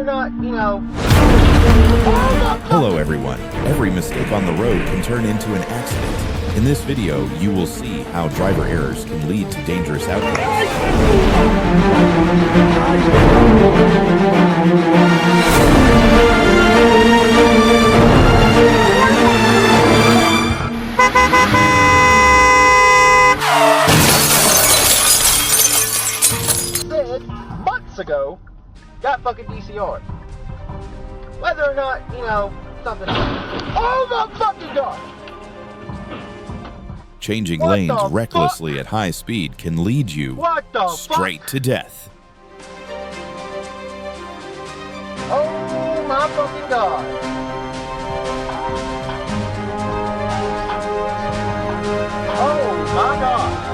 not, Hello everyone. Every mistake on the road can turn into an accident. In this video, you will see how driver errors can lead to dangerous outcomes. said months ago, got fucking DCR. Whether or not, something else. Oh my fucking god! Changing What lanes the recklessly fuck? at high speed can lead you What the straight fuck? to death. Oh my fucking god! Oh my god!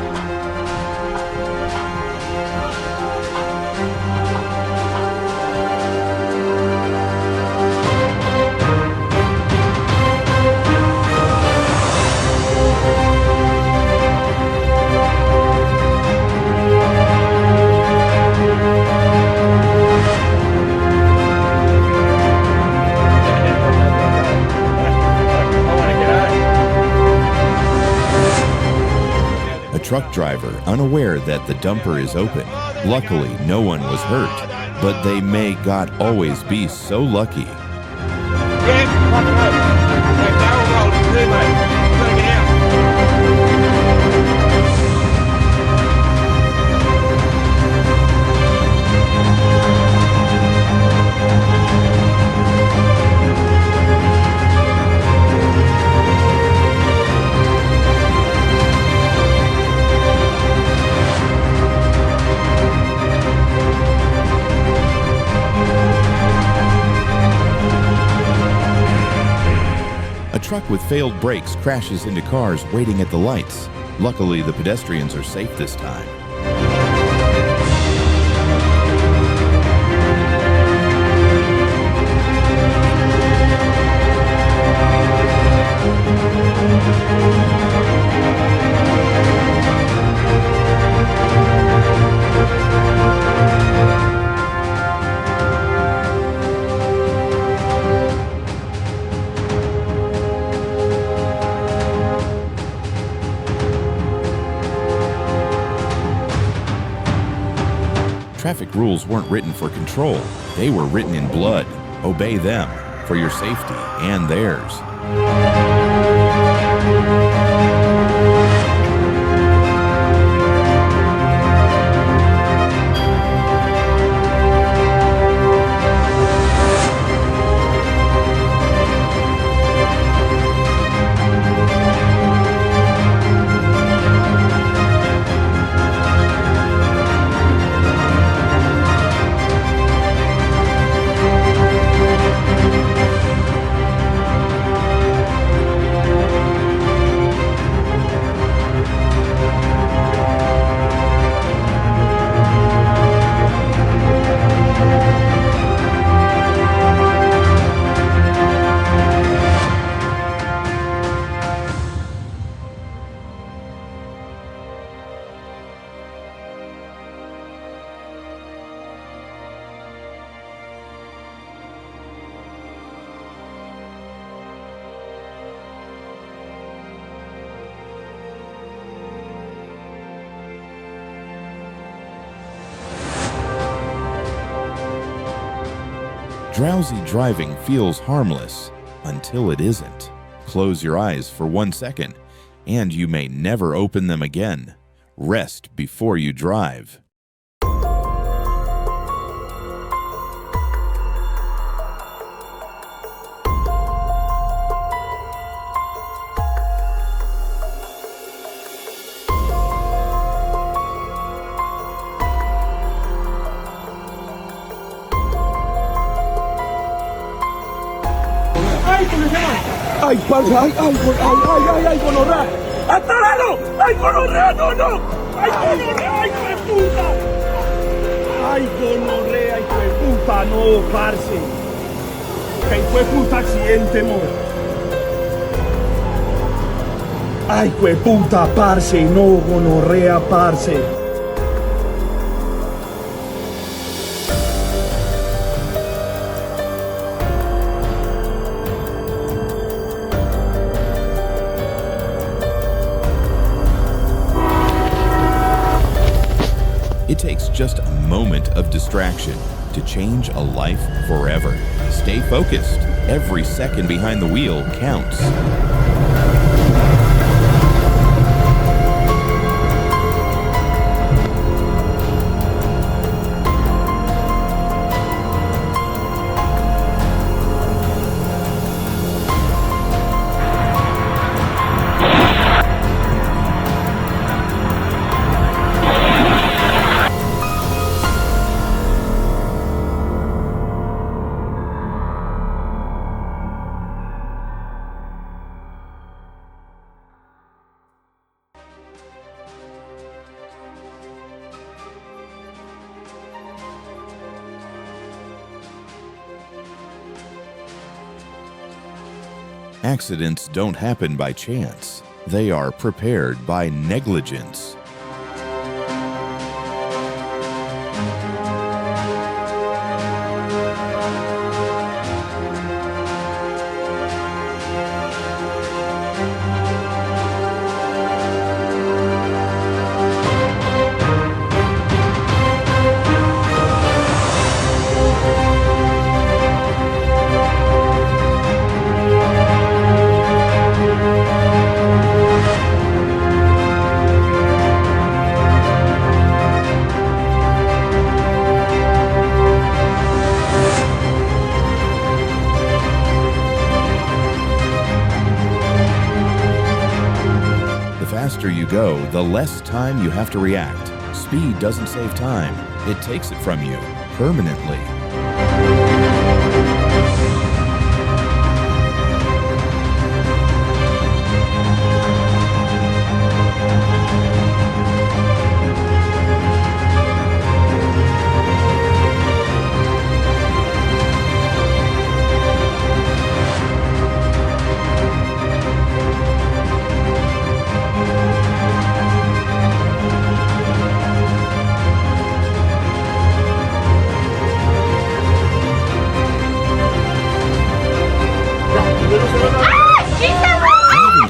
A truck driver, unaware that the dumper is open. Luckily, no one was hurt, but they may God always be so lucky. A truck with failed brakes crashes into cars waiting at the lights. Luckily, the pedestrians are safe this time. Traffic rules weren't written for control. They were written in blood. Obey them for your safety and theirs. Drowsy driving feels harmless until it isn't. Close your eyes for 1 second, and you may never open them again. Rest before you drive. ¡Ay, parce! ¡Ay, gonorrea! ¡Ataralo! ¡Ay, gonorrea! ¡No, no! ¡Ay, gonorrea! ¡Ay, hijo de puta! ¡Ay, gonorrea! ¡Hijo de puta! ¡No, parce! ¡Qué hijo de puta accidente, mo! ¡Ay, hijo de puta, parce! ¡No, gonorrea, parce! It takes just a moment of distraction to change a life forever. Stay focused. Every second behind the wheel counts. Accidents don't happen by chance. They are prepared by negligence. The faster you go, the less time you have to react. Speed doesn't save time. It takes it from you permanently.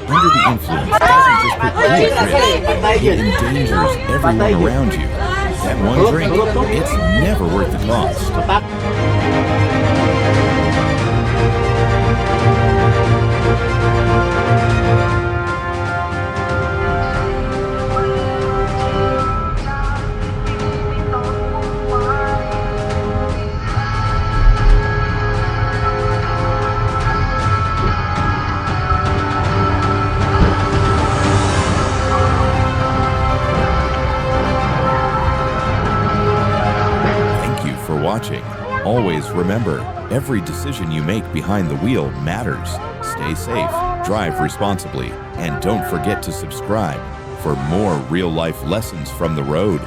Under the influence doesn't just put you at risk, it endangers everyone around you. That one drink, it's never worth the cost. Watching. Always remember, every decision you make behind the wheel matters. Stay safe, drive responsibly, and don't forget to subscribe for more real-life lessons from the road.